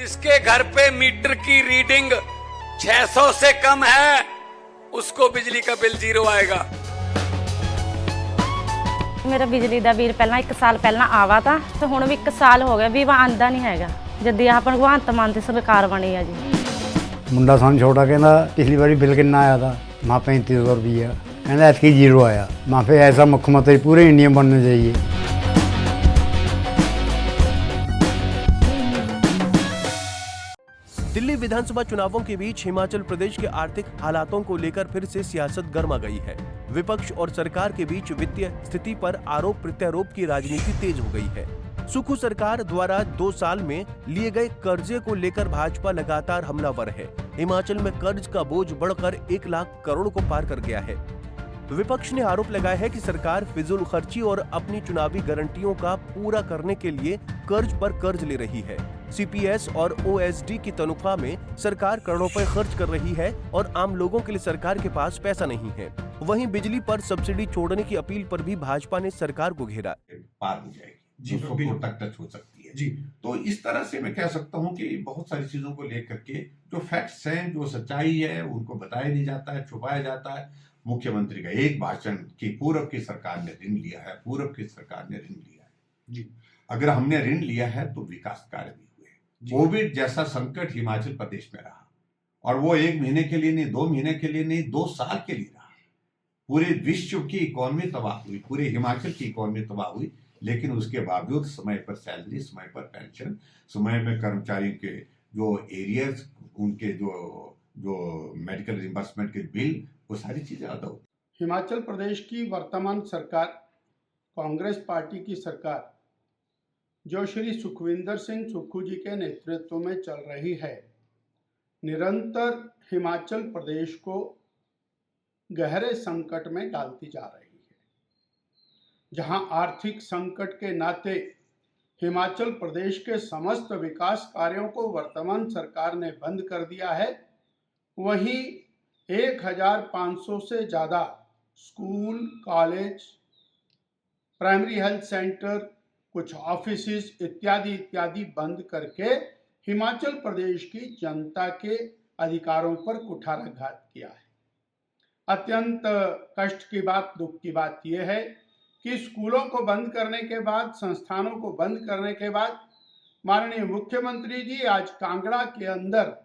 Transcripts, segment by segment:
जिसके घर पे मीटर की रीडिंग 600 से कम है उसको बिजली का बिल 0 आएगा। मेरा बिजली ਦਾ ਬਿੱਲ ਪਹਿਲਾਂ 1 ਸਾਲ ਪਹਿਲਾਂ ਆਵਾ ਤਾਂ ਤੇ ਹੁਣ ਵੀ 1 ਸਾਲ ਹੋ ਗਿਆ ਵੀ ਵਾ ਆਂਦਾ ਨਹੀਂ ਹੈਗਾ ਜਦ ਆਹ ਭਗਵੰਤ ਮਾਨ ਦੀ ਸਰਕਾਰ ਬਣੀ ਆ ਜੀ। ਮੁੰਡਾ ਸਾਨੂੰ ਛੋਟਾ ਕਹਿੰਦਾ ਪਿਛਲੀ ਵਾਰੀ ਬਿੱਲ ਕਿੰਨਾ ਆਇਆ ਤਾਂ ਮਾਂ 3500 ਰੁਪਈਆ ਕਹਿੰਦਾ ਐਤਕੀ 0 ਆਇਆ। ਮਾਂ ਫੇ ਐਸਾ ਮੁੱਖ ਮੰਤਰੀ पूरे इंडिया में बनना चाहिए। दिल्ली विधानसभा चुनावों के बीच हिमाचल प्रदेश के आर्थिक हालातों को लेकर फिर से सियासत गर्मा गई है। विपक्ष और सरकार के बीच वित्तीय स्थिति पर आरोप प्रत्यारोप की राजनीति तेज हो गई है। सुक्खू सरकार द्वारा 2 साल में लिए गए कर्जे को लेकर भाजपा लगातार हमलावर है। हिमाचल में कर्ज का बोझ बढ़कर 1 लाख करोड़ को पार कर गया है। विपक्ष ने आरोप लगाया है कि सरकार फिजूल खर्ची और अपनी चुनावी गारंटियों का पूरा करने के लिए कर्ज पर कर्ज ले रही है। सीपीएस और ओएसडी की तनख्वाह में सरकार करोड़ों रुपए खर्च कर रही है और आम लोगों के लिए सरकार के पास पैसा नहीं है। वहीं बिजली पर सब्सिडी छोड़ने की अपील पर भी भाजपा ने सरकार को घेरा। पार हो जाएगी जी, तो तक टच हो सकती है जी। तो इस तरह से मैं कह सकता हूं कि बहुत सारी चीजों को लेकर के जो फैक्ट्स हैं, जो सच्चाई है, उनको बताया नहीं जाता है, छुपाया जाता है। मुख्यमंत्री का एक भाषण कि पूर्व की सरकार ने ऋण लिया है, पूर्व की सरकार ने ऋण लिया है जी। अगर हमने ऋण लिया है तो विकास कार्य भी हुए। कोविड जैसा संकट हिमाचल प्रदेश में रहा और वो 1 महीने के लिए नहीं, 2 महीने के लिए नहीं, 2 साल के लिए रहा। पूरे विश्व की इकोनॉमी तबाह हुई, पूरे हिमाचल की इकोनॉमी तबाह हुई, लेकिन उसके बावजूद समय पर सैलरी, समय पर पेंशन, समय में कर्मचारियों के जो एरियर्स, उनके जो मेडिकल रिम्बर्समेंट के बिल, वो सारी चीजें अदा होती। हिमाचल प्रदेश की वर्तमान सरकार, कांग्रेस पार्टी की सरकार, जो श्री सुखविंदर सिंह सुक्खू जी के नेतृत्व में चल रही है, निरंतर हिमाचल प्रदेश को गहरे संकट में डालती जा रही है। जहां आर्थिक संकट के नाते हिमाचल प्रदेश के समस्त विकास कार्यों को वर्तमान सरकार ने बंद कर दिया है, वहीं 1500 से ज़्यादा school, college, primary health centre, कुछ ऑफिसेस इत्यादि बंद करके हिमाचल प्रदेश की जनता के अधिकारों पर कुठाराघात किया है। अत्यंत कष्ट की बात, दुख की बात यह है कि स्कूलों को बंद करने के बाद, संस्थानों को बंद करने के बाद माननीय मुख्यमंत्री जी आज कांगड़ा के अंदर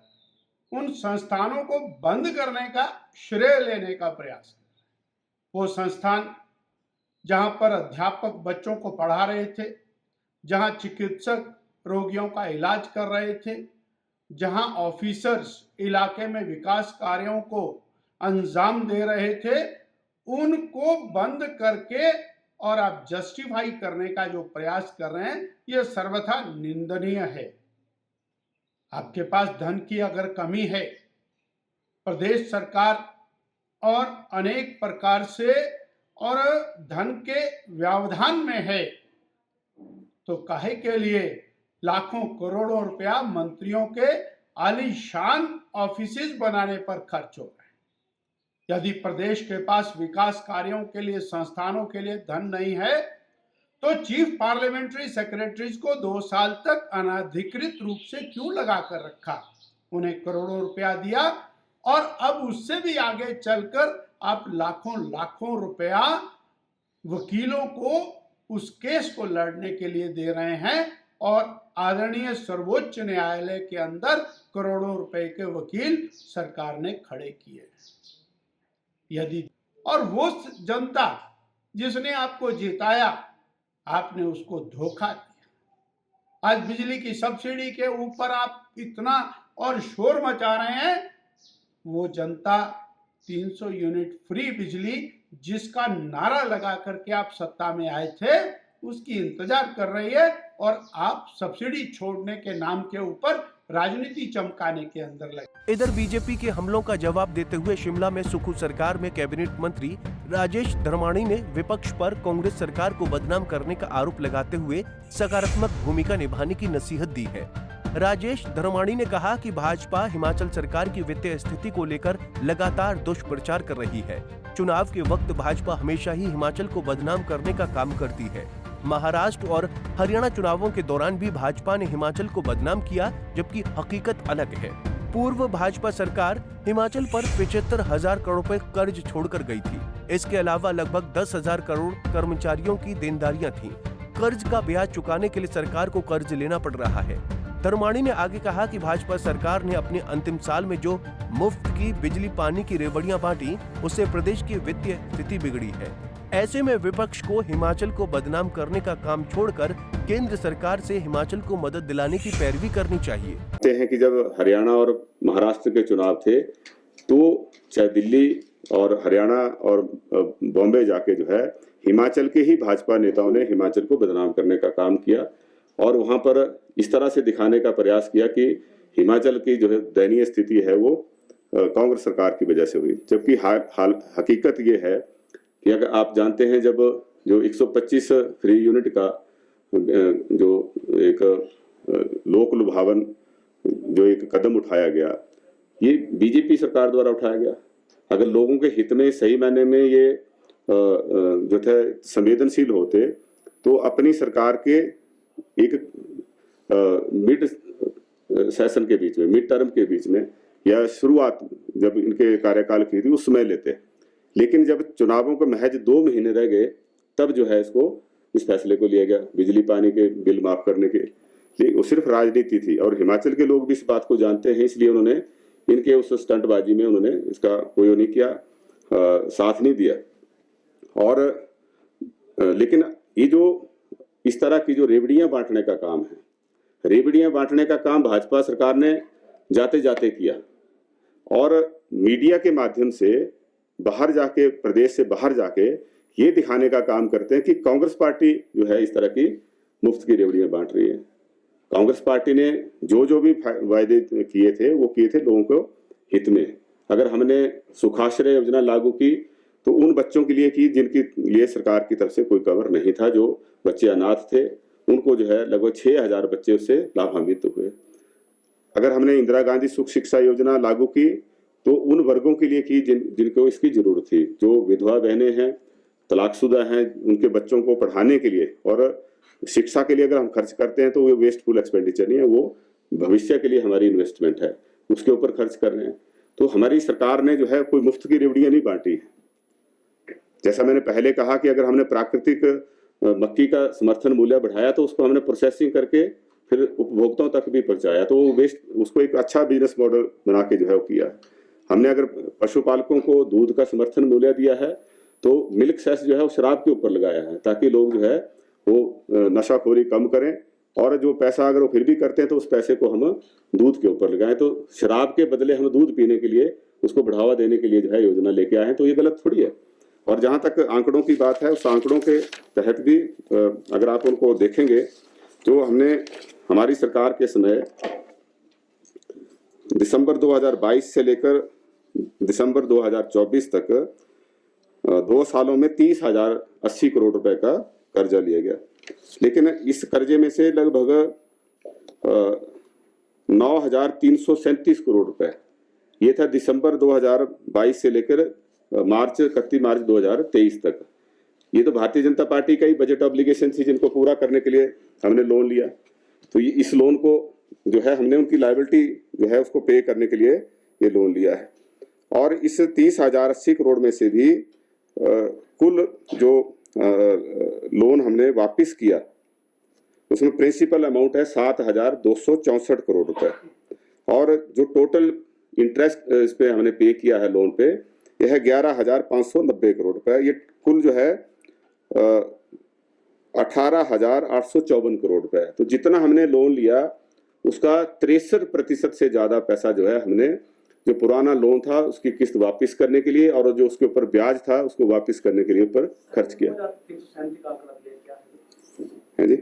उन संस्थानों को बंद करने का श्रेय लेने का प्रयास है। वो संस्थान जहां पर अध्यापक बच्चों को पढ़ा रहे थे, जहां चिकित्सक रोगियों का इलाज कर रहे थे, जहां ऑफिसर्स इलाके में विकास कार्यों को अंजाम दे रहे थे, उनको बंद करके और आप जस्टिफाई करने का जो प्रयास कर रहे हैं, यह सर्वथा निंदनीय है। आपके पास धन की अगर कमी है, प्रदेश सरकार और अनेक प्रकार से और धन के व्यवधान में है, तो काहे के लिए लाखों करोड़ों रुपया मंत्रियों के आलीशान ऑफिसेस बनाने पर खर्च हो रहे हैं। यदि प्रदेश के पास विकास कार्यों के लिए, संस्थानों के लिए धन नहीं है, तो चीफ पार्लियामेंट्री सेक्रेटरीज को 2 साल तक अनाधिकृत रूप से क्यों लगा कर रखा? उन्हें करोड़ों रुपया दिया और अब उससे भी आगे चलकर आप लाखों रुपया वकीलों को उस केस को लड़ने के लिए दे रहे हैं और आदरणीय सर्वोच्च न्यायालय के अंदर करोड़ों रुपए के वकील सरकार ने खड़े किए। यदि और वो जनता जिसने आपको जिताया, आपने उसको धोखा दिया। आज बिजली की सब्सिडी के ऊपर आप इतना और शोर मचा रहे हैं। वो जनता 300 यूनिट फ्री बिजली जिसका नारा लगा करके आप सत्ता में आए थे, उसकी इंतजार कर रही है और आप सब्सिडी छोड़ने के नाम के ऊपर राजनीति चमकाने के अंदर लगे। इधर बीजेपी के हमलों का जवाब देते हुए शिमला में सुक्खू सरकार में कैबिनेट मंत्री राजेश धर्माणी ने विपक्ष पर कांग्रेस सरकार को बदनाम करने का आरोप लगाते हुए सकारात्मक भूमिका निभाने की नसीहत दी है। राजेश धर्माणी ने कहा कि भाजपा हिमाचल सरकार की वित्तीय स्थिति को लेकर लगातार दुष्प्रचार कर रही है। चुनाव के वक्त भाजपा हमेशा ही हिमाचल को बदनाम करने का काम करती है। महाराष्ट्र और हरियाणा चुनावों के दौरान भी भाजपा ने हिमाचल को बदनाम किया, जबकि हकीकत अलग है। पूर्व भाजपा सरकार हिमाचल पर 75,000 करोड़ रुपए कर्ज छोड़कर गई थी। इसके अलावा लगभग 10,000 करोड़ कर्मचारियों की देनदारियां थीं। कर्ज का ब्याज चुकाने के लिए सरकार को कर्ज लेना पड़ रहा है। धर्माणी ने आगे कहा कि भाजपा सरकार ने अपने अंतिम साल में जो मुफ्त की बिजली पानी की रेवड़ियां बांटी, उससे प्रदेश की वित्तीय स्थिति बिगड़ी है। ऐसे में विपक्ष को हिमाचल को बदनाम करने का काम छोड़कर केंद्र सरकार से हिमाचल को मदद दिलाने की पैरवी करनी चाहिए। कहते हैं कि जब हरियाणा और महाराष्ट्र के चुनाव थे तो चाहे दिल्ली और हरियाणा और बॉम्बे जाके जो है हिमाचल के ही भाजपा नेताओं ने हिमाचल को बदनाम करने का काम किया और वहां पर इस तरह से दिखाने का प्रयास किया कि हिमाचल की जो है दयनीय स्थिति है वो कांग्रेस सरकार की वजह से हुई, जबकि हकीकत ये है कि अगर आप जानते हैं जब जो 125 फ्री यूनिट का जो एक लोक लुभावन जो एक कदम उठाया गया, ये बीजेपी सरकार द्वारा उठाया गया। अगर लोगों के हित में सही मायने में ये जो थे संवेदनशील होते तो अपनी सरकार के एक मिड सेशन के बीच में, मिड टर्म के बीच में या शुरुआत जब इनके कार्यकाल की थी उस समय लेते। लेकिन जब चुनावों को महज 2 महीने रह गए तब जो है इस फैसले को लिया गया बिजली पानी के बिल माफ करने के लिए। वो सिर्फ राजनीति थी और हिमाचल के लोग भी इस बात को जानते हैं, इसलिए उन्होंने इनके उस स्टंटबाजी में उन्होंने इसका कोई नहीं किया, साथ नहीं दिया। और लेकिन ये जो इस तरह की जो रेवड़ियां बांटने का काम है, रेवड़ियां बांटने का काम भाजपा सरकार ने जाते जाते किया और मीडिया के माध्यम से बाहर जाके, प्रदेश से बाहर जाके ये दिखाने का काम करते हैं कि कांग्रेस पार्टी जो है इस तरह की मुफ्त की रेवड़ियां बांट रही है। कांग्रेस पार्टी ने जो भी वायदे किए थे वो किए थे लोगों को हित में। अगर हमने सुखाश्रय योजना लागू की तो उन बच्चों के लिए की जिनकी लिए सरकार की तरफ से कोई कवर नहीं था, जो बच्चे अनाथ थे, उनको जो है लगभग 6,000 बच्चे उससे लाभान्वित हुए। अगर हमने इंदिरा गांधी सुख शिक्षा योजना लागू की तो उन वर्गों के लिए की जिनको इसकी जरूरत थी, जो विधवा बहनें हैं, तलाकशुदा हैं, उनके बच्चों को पढ़ाने के लिए और शिक्षा के लिए अगर हम खर्च करते हैं तो वो वेस्टफुल एक्सपेंडिचर नहीं है, वो भविष्य के लिए हमारी इन्वेस्टमेंट है, उसके ऊपर खर्च कर रहे हैं। तो हमारी सरकार ने जो है कोई मुफ्त की रेवड़ियां नहीं बांटी है। जैसा मैंने पहले कहा कि अगर हमने प्राकृतिक मक्की का समर्थन मूल्य बढ़ाया तो उसको हमने प्रोसेसिंग करके फिर उपभोक्ताओं तक भी पहुंचाया, तो वो उसको एक अच्छा बिजनेस मॉडल बना के जो है वो किया। हमने अगर पशुपालकों को दूध का समर्थन मूल्य दिया है तो मिल्क सेस जो है वो शराब के ऊपर लगाया है, ताकि लोग जो है वो नशाखोरी कम करें और जो पैसा अगर वो फिर भी करते हैं तो उस पैसे को हम दूध के ऊपर लगाएं। तो शराब के बदले हम दूध पीने के लिए उसको बढ़ावा देने के लिए जो है योजना लेके आए हैं, तो ये गलत थोड़ी है। और जहां तक आंकड़ों की बात है, उस आंकड़ों के तहत भी अगर आप उनको देखेंगे तो हमने हमारी सरकार के समय दिसंबर 2022 से लेकर दिसंबर 2024 तक 2 सालों में 30,080 करोड़ रुपए का कर्जा लिया गया। लेकिन इस कर्जे में से लगभग 9,337 करोड़ रुपए ये था दिसंबर 2022 से लेकर 31 मार्च 2023 तक। ये तो भारतीय जनता पार्टी का ही बजट ऑब्लिगेशन थी जिनको पूरा करने के लिए हमने लोन लिया। तो ये इस लोन को जो है हमने उनकी लायबिलिटी जो है उसको पे करने के लिए ये लोन लिया है। और इस 30,080 करोड़ में से भी कुल जो लोन हमने वापस किया उसमें प्रिंसिपल अमाउंट है 7,264 करोड़ रुपए और जो टोटल इंटरेस्ट इस पे हमने पे किया है लोन पे यह है 11,590 करोड़ रुपए। ये कुल जो है 18,854 करोड़ रुपए। तो जितना हमने लोन लिया उसका 63% से ज्यादा पैसा जो है हमने जो पुराना लोन था उसकी किस्त वापस करने के लिए और जो उसके ऊपर ब्याज था उसको वापस करने के लिए ऊपर खर्च किया है जी।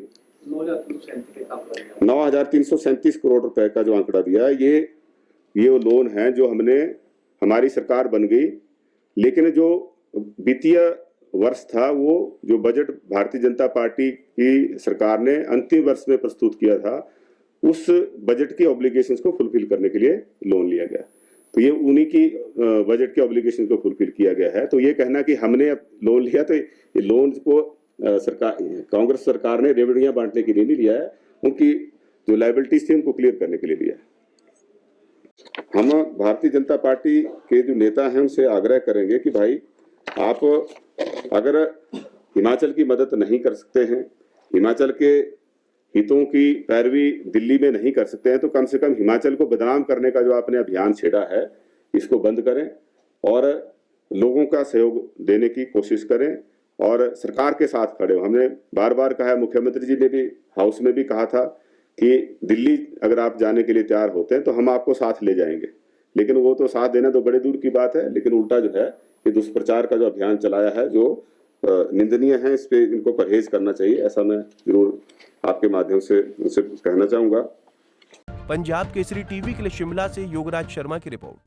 9,337 करोड़ रुपए का जो आंकड़ा दिया ये वो लोन है जो हमने, हमारी सरकार बन गई, लेकिन जो वित्तीय वर्ष था वो जो बजट भारतीय जनता पार्टी की सरकार ने अंतिम वर्ष में प्रस्तुत किया था उस बजट के ऑब्लिगेशंस को फुलफिल करने के लिए लोन लिया गया। तो ये उन्हीं की बजट के ऑब्लिगेशन को फुलफिल किया गया है। तो ये कहना कि हमने लोन लिया तो ये लोन को सरकार कांग्रेस सरकार ने रेवड़ियां बांटने के लिए नहीं लिया है, उनकी जो लायबिलिटीज थी उनको क्लियर करने के लिए लिया है। हम भारतीय जनता पार्टी के जो नेता हैं उनसे आग्रह करेंगे कि भाई आप अगर हिमाचल की मदद नहीं कर सकते हैं, हिमाचल के हितों की पैरवी दिल्ली में नहीं कर सकते हैं, तो कम से कम हिमाचल को बदनाम करने का जो आपने अभियान छेड़ा है इसको बंद करें और लोगों का सहयोग देने की कोशिश करें और सरकार के साथ खड़े हो। हमने बार बार कहा है, मुख्यमंत्री जी ने भी हाउस में भी कहा था कि दिल्ली अगर आप जाने के लिए तैयार होते हैं तो हम आपको साथ ले जाएंगे, लेकिन वो तो साथ देना तो बड़े दूर की बात है, लेकिन उल्टा जो है ये दुष्प्रचार का जो अभियान चलाया है जो निंदनीय है, इस पे इनको परहेज करना चाहिए, ऐसा मैं जरूर आपके माध्यम से उनसे कहना चाहूंगा। पंजाब केसरी टीवी के लिए शिमला से योगराज शर्मा की रिपोर्ट।